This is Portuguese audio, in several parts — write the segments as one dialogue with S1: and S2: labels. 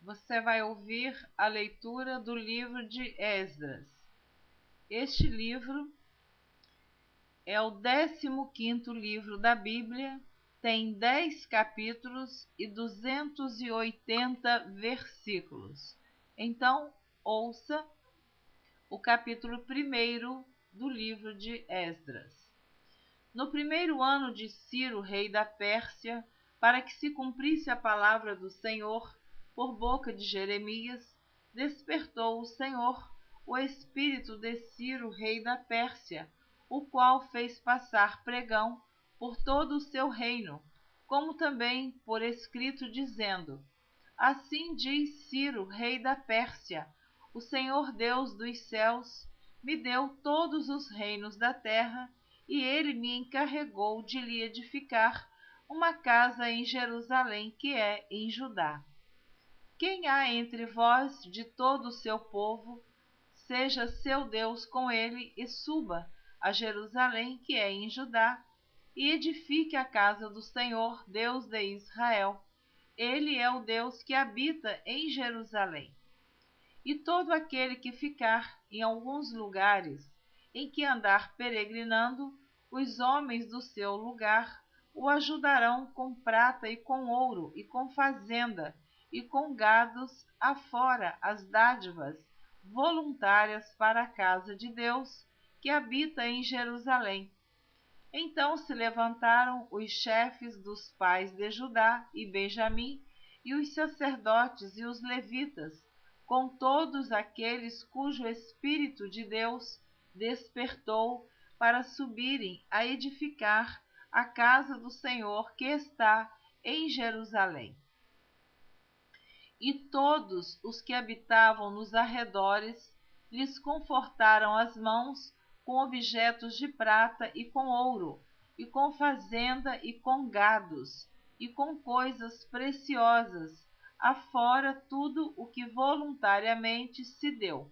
S1: Você vai ouvir a leitura do livro de Esdras. Este livro é o 15º livro da Bíblia, tem 10 capítulos e 280 versículos. Então, ouça o capítulo 1º do livro de Esdras. No primeiro ano de Ciro, rei da Pérsia, para que se cumprisse a palavra do Senhor, por boca de Jeremias, despertou o Senhor o espírito de Ciro, rei da Pérsia, o qual fez passar pregão por todo o seu reino, como também por escrito, dizendo: Assim diz Ciro, rei da Pérsia: o Senhor Deus dos céus me deu todos os reinos da terra, e ele me encarregou de lhe edificar uma casa em Jerusalém, que é em Judá. Quem há entre vós de todo o seu povo, seja seu Deus com ele, e suba a Jerusalém, que é em Judá, e edifique a casa do Senhor, Deus de Israel. Ele é o Deus que habita em Jerusalém. E todo aquele que ficar em alguns lugares em que andar peregrinando, os homens do seu lugar o ajudarão com prata e com ouro, e com fazenda, e com gados, afora as dádivas voluntárias para a casa de Deus, que habita em Jerusalém. Então se levantaram os chefes dos pais de Judá e Benjamim, e os sacerdotes e os levitas, com todos aqueles cujo Espírito de Deus despertou, para subirem a edificar a casa do Senhor que está em Jerusalém. E todos os que habitavam nos arredores lhes confortaram as mãos com objetos de prata e com ouro, e com fazenda e com gados, e com coisas preciosas, afora tudo o que voluntariamente se deu.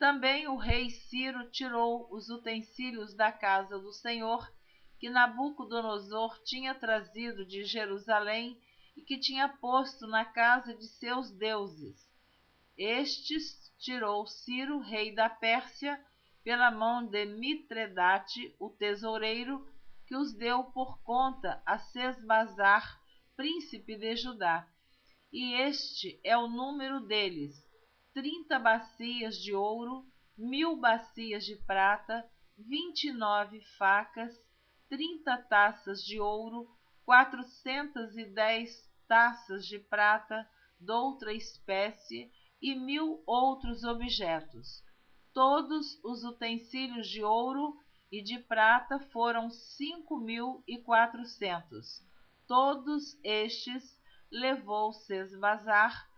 S1: Também o rei Ciro tirou os utensílios da casa do Senhor, que Nabucodonosor tinha trazido de Jerusalém e que tinha posto na casa de seus deuses. Estes tirou Ciro, rei da Pérsia, pela mão de Mitredate, o tesoureiro, que os deu por conta a Sesbazar, príncipe de Judá. E este é o número deles: 30 bacias de ouro, 1000 bacias de prata, 29 facas, 30 taças de ouro, 410 taças de prata doutra espécie, e 1000 outros objetos. Todos os utensílios de ouro e de prata foram 5.400. Todos estes levou Sesbazar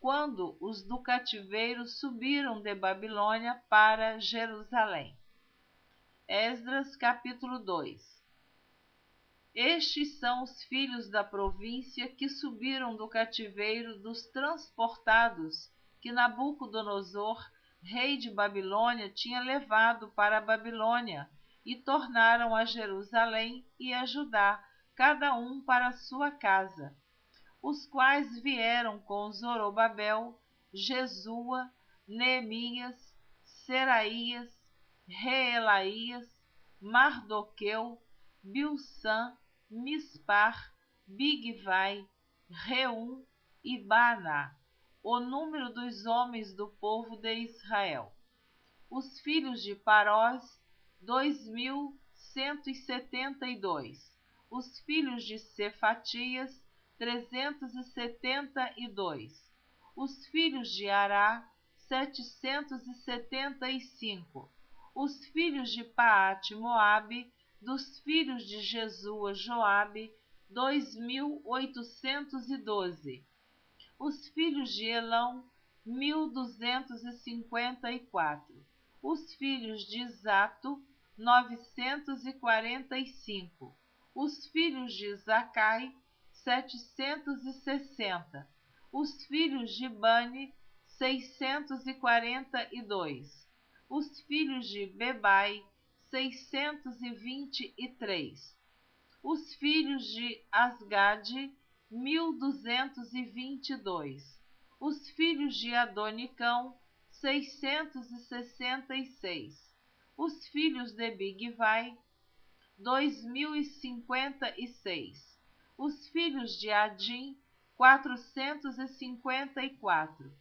S1: quando os do cativeiro subiram de Babilônia para Jerusalém. Esdras capítulo 2. Estes são os filhos da província que subiram do cativeiro dos transportados que Nabucodonosor, rei de Babilônia, tinha levado para a Babilônia, e tornaram a Jerusalém e a Judá, cada um para a sua casa, os quais vieram com Zorobabel, Jesua, Neemias, Seraías, Reelaías, Mardoqueu, Bilsã, Mispar, Bigvai, Reum e Baná, o número dos homens do povo de Israel. Os filhos de Parós, 2.172. Os filhos de Cefatias, 372. Os filhos de Ará, 775. Os filhos de Paate Moabe, dos filhos de Jesua Joabe, 2.812. Os filhos de Elão, 1.254. Os filhos de Zato, 945. Os filhos de Zacai, 760. Os filhos de Bani, 642. Os filhos de Bebai, 623. Os filhos de Asgade, 1.222. Os filhos de Adonicão, 666. Os filhos de Bigvai, 2056. Os filhos de Adim, 454.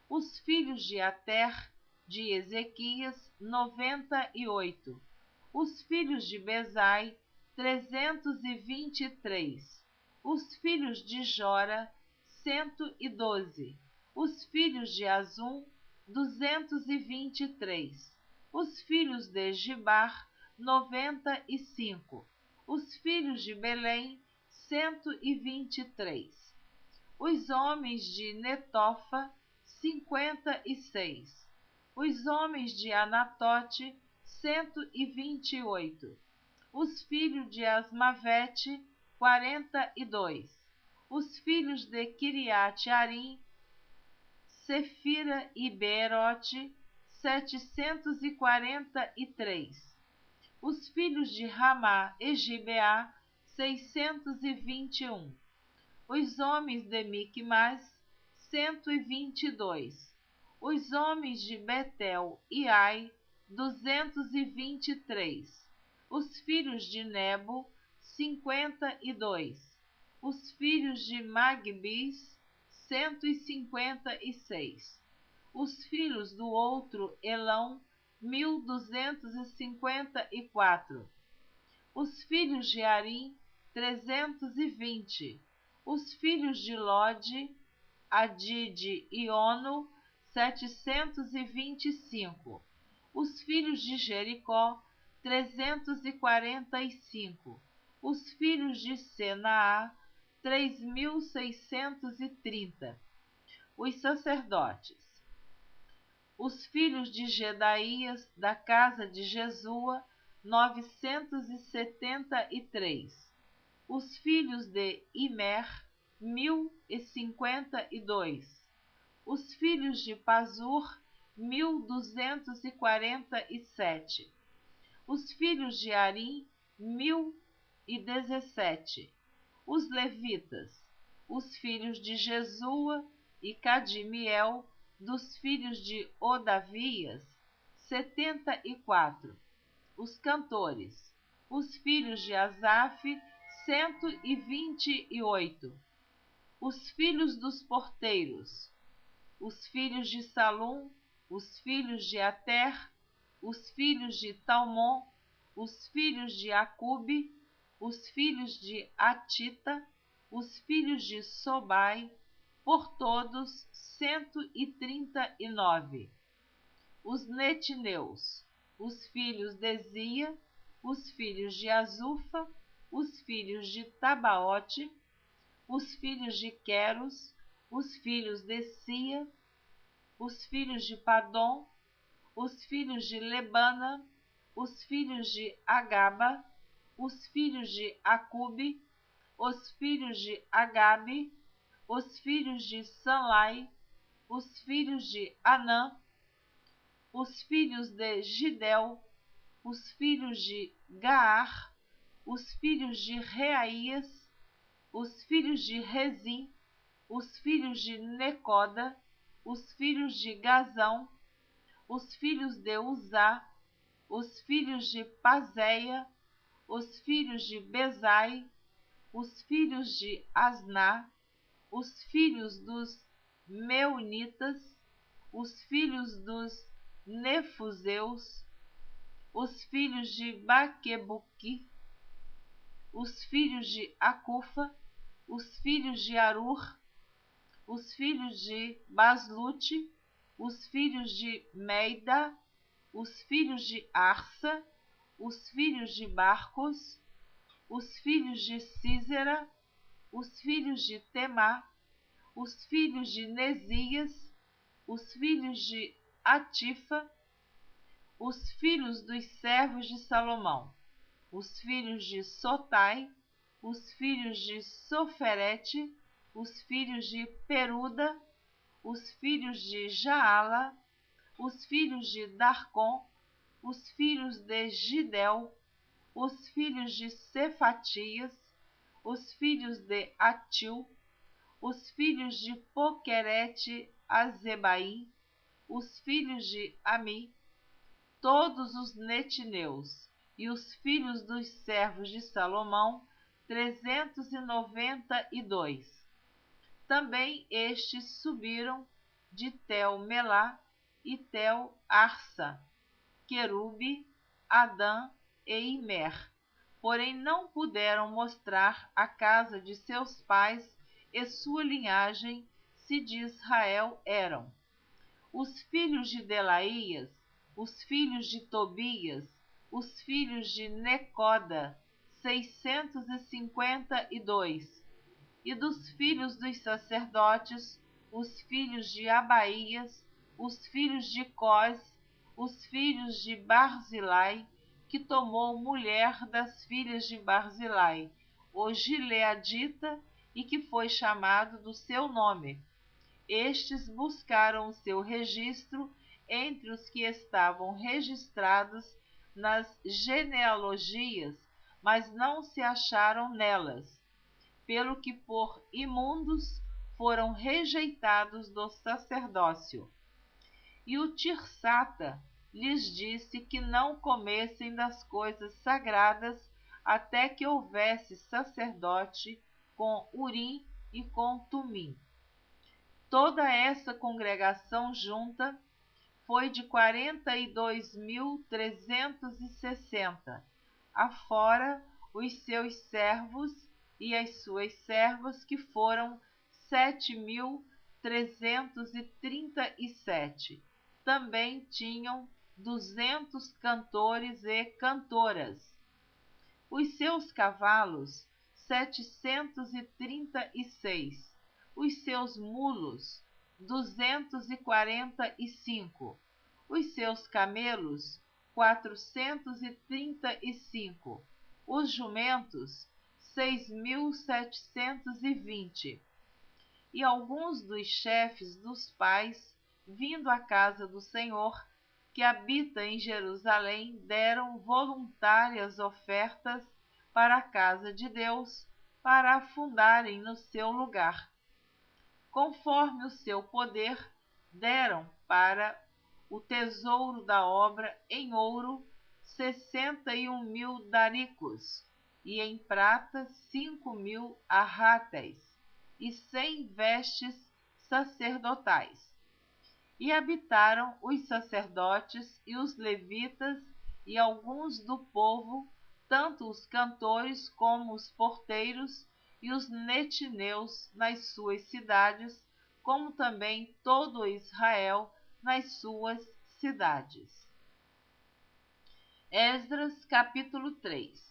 S1: Os filhos de Ater, de Ezequias, 98. Os filhos de Bezai, 323. Os filhos de Jora, 112. Os filhos de Azum, 223. Os filhos de Gibar, 95. Os filhos de Belém, 123. Os homens de Netofa, 56. Os homens de Anatote, 128. Os filhos de Asmavete, 42. Os filhos de Kiriat-Arim, Sefira e Beerote, 743. Os filhos de Ramá e Gibeá, 621. Os homens de Micmas, 122. Os homens de Betel e Ai, 223. Os filhos de Nebo, 52. Os filhos de Magbis, 156. Os filhos do outro Elão, 1254. Os filhos de Arim, 320. Os filhos de Lode, Adide e Ono, 725. Os filhos de Jericó, 345. Os filhos de Senaá, 3630. Os sacerdotes. Os filhos de Gedaías, da casa de Jesua, 973. Os filhos de Imer, 1052. Os filhos de Pazur, 1247. Os filhos de Arim, 1017. Os levitas. Os filhos de Jesua e Cadimiel, dos filhos de Odavias, 74. Os cantores. Os filhos de Asaf, 128. Os filhos dos porteiros. Os filhos de Salum, os filhos de Ater, os filhos de Talmon, os filhos de Acube, os filhos de Atita, os filhos de Sobai, por todos 139. Os netineus, os filhos de Zia, os filhos de Azufa, os filhos de Tabaote, os filhos de Queros, os filhos de Sia, os filhos de Padom, os filhos de Lebana, os filhos de Agaba, os filhos de Acube, os filhos de Agabe, os filhos de Sanlai, os filhos de Anã, os filhos de Gidel, os filhos de Gaar, os filhos de Reaías, os filhos de Rezim, os filhos de Necoda, os filhos de Gazão, os filhos de Uzá, os filhos de Pazéia, os filhos de Bezai, os filhos de Asná, os filhos dos Meunitas, os filhos dos Nefuseus, os filhos de Baquebuqui, os filhos de Acufa, os filhos de Arur, os filhos de Baslute, os filhos de Meida, os filhos de Arsa, os filhos de Barcos, os filhos de Císera, os filhos de Temá, os filhos de Nesias, os filhos de Atifa, os filhos dos servos de Salomão, os filhos de Sotai, os filhos de Soferete, os filhos de Peruda, os filhos de Jaala, os filhos de Darcon, os filhos de Gidel, os filhos de Cefatias, os filhos de Atil, os filhos de Poquerete-Azebaim, os filhos de Ami, todos os netineus, e os filhos dos servos de Salomão, 392. Também estes subiram de Tel-Melá e Tel-Arsa, Querube, Adã e Imer. Porém não puderam mostrar a casa de seus pais e sua linhagem, se de Israel eram. Os filhos de Delaías, os filhos de Tobias, os filhos de Necoda, 652, e dos filhos dos sacerdotes, os filhos de Abaías, os filhos de Cós, os filhos de Barzilai, que tomou mulher das filhas de Barzilai, o gileadita, e que foi chamado do seu nome. Estes buscaram o seu registro entre os que estavam registrados nas genealogias, mas não se acharam nelas, pelo que por imundos foram rejeitados do sacerdócio. E o Tirsata lhes disse que não comessem das coisas sagradas até que houvesse sacerdote com Urim e com Tumim. Toda essa congregação junta foi de 42.360, afora os seus servos e as suas servas, que foram 7.337. Também tinham 200 cantores e cantoras. Os seus cavalos, 736. Os seus mulos, 245. Os seus camelos, 435. Os jumentos, 6.720. E alguns dos chefes dos pais, vindo à casa do Senhor, que habita em Jerusalém, deram voluntárias ofertas para a casa de Deus, para a fundarem no seu lugar. Conforme o seu poder, deram para o tesouro da obra em ouro 61.000 daricos, e em prata 5.000 arráteis, e 100 vestes sacerdotais. E habitaram os sacerdotes e os levitas e alguns do povo, tanto os cantores como os porteiros e os netineus nas suas cidades, como também todo Israel nas suas cidades. Esdras, capítulo 3.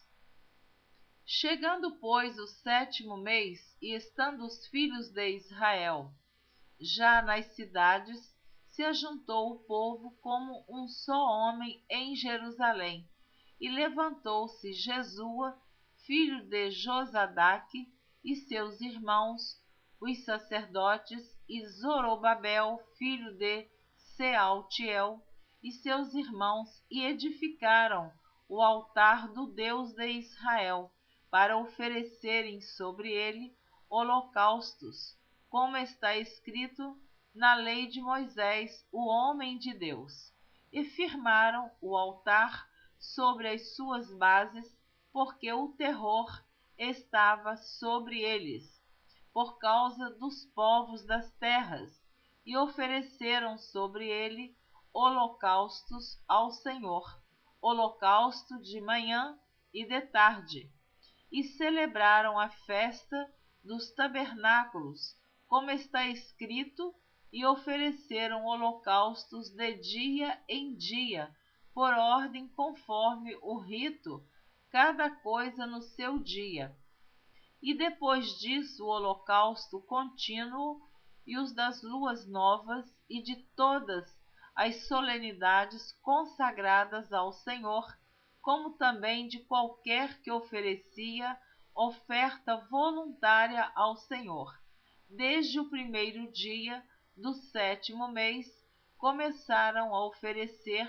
S1: Chegando, pois, o 7º mês, e estando os filhos de Israel já nas cidades, se ajuntou o povo como um só homem em Jerusalém, e levantou-se Jesua, filho de Josadaque, e seus irmãos, os sacerdotes, e Zorobabel, filho de Sealtiel, e seus irmãos, e edificaram o altar do Deus de Israel, para oferecerem sobre ele holocaustos, como está escrito na lei de Moisés, o homem de Deus. E firmaram o altar sobre as suas bases, porque o terror estava sobre eles, por causa dos povos das terras, e ofereceram sobre ele holocaustos ao Senhor, holocausto de manhã e de tarde, e celebraram a festa dos tabernáculos, como está escrito, e ofereceram holocaustos de dia em dia, por ordem conforme o rito, cada coisa no seu dia. E depois disso o holocausto contínuo, e os das luas novas, e de todas as solenidades consagradas ao Senhor, como também de qualquer que oferecia oferta voluntária ao Senhor. Desde o primeiro dia do 7º mês, começaram a oferecer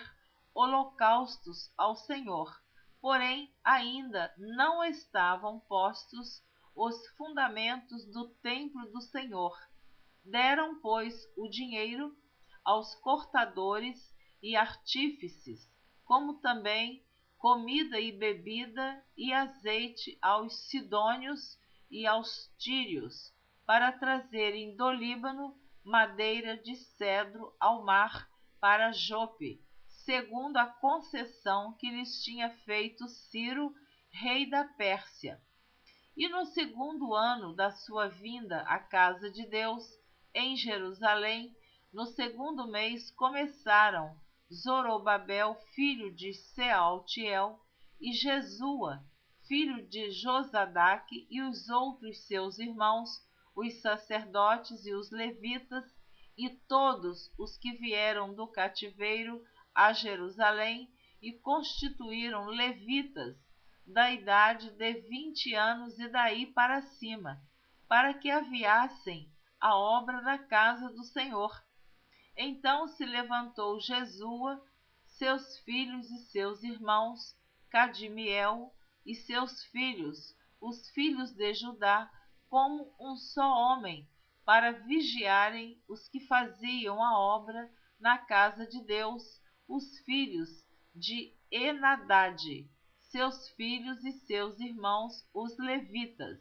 S1: holocaustos ao Senhor, porém ainda não estavam postos os fundamentos do templo do Senhor. Deram, pois, o dinheiro aos cortadores e artífices, como também comida e bebida e azeite aos sidônios e aos tírios, para trazerem do Líbano madeira de cedro ao mar para Jope, segundo a concessão que lhes tinha feito Ciro, rei da Pérsia. E no segundo ano da sua vinda à casa de Deus, em Jerusalém, no segundo mês começaram Zorobabel, filho de Sealtiel, e Jesua, filho de Josadaque, e os outros seus irmãos, os sacerdotes e os levitas, e todos os que vieram do cativeiro a Jerusalém, e constituíram levitas da idade de 20 anos e daí para cima, para que aviassem a obra da casa do Senhor. Então se levantou Jesua, seus filhos e seus irmãos, Cadmiel e seus filhos, os filhos de Judá, como um só homem, para vigiarem os que faziam a obra na casa de Deus, os filhos de Enadade, seus filhos e seus irmãos, os levitas.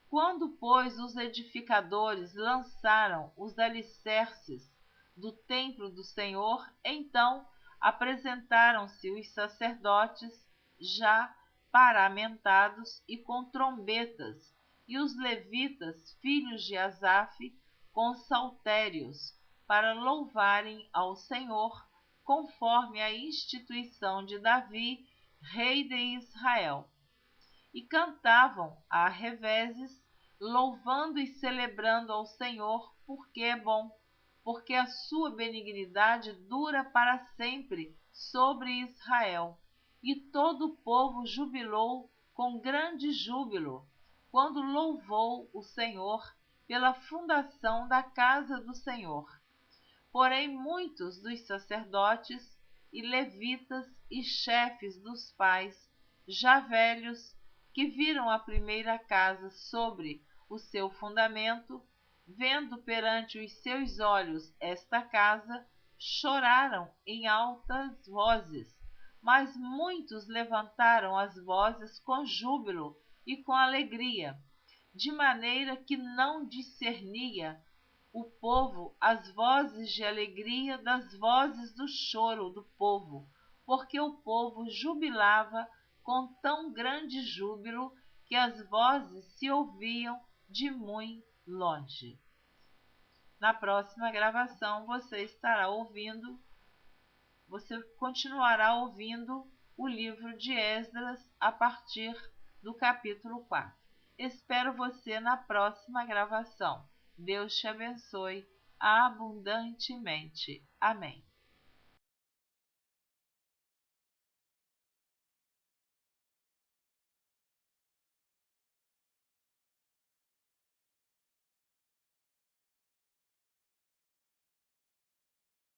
S1: Quando, pois, os edificadores lançaram os alicerces do templo do Senhor, então apresentaram-se os sacerdotes já paramentados e com trombetas, e os levitas, filhos de Asaf, com saltérios, para louvarem ao Senhor, conforme a instituição de Davi, rei de Israel. E cantavam a revezes, louvando e celebrando ao Senhor, porque é bom, porque a sua benignidade dura para sempre sobre Israel. E todo o povo jubilou com grande júbilo, quando louvou o Senhor pela fundação da casa do Senhor. Porém, muitos dos sacerdotes e levitas e chefes dos pais, já velhos, que viram a primeira casa sobre o seu fundamento, vendo perante os seus olhos esta casa, choraram em altas vozes, mas muitos levantaram as vozes com júbilo e com alegria, de maneira que não discernia o povo as vozes de alegria das vozes do choro do povo, porque o povo jubilava com tão grande júbilo que as vozes se ouviam de muito longe. Na próxima gravação você continuará ouvindo o livro de Esdras a partir do capítulo 4. Espero você na próxima gravação. Deus te abençoe abundantemente. Amém.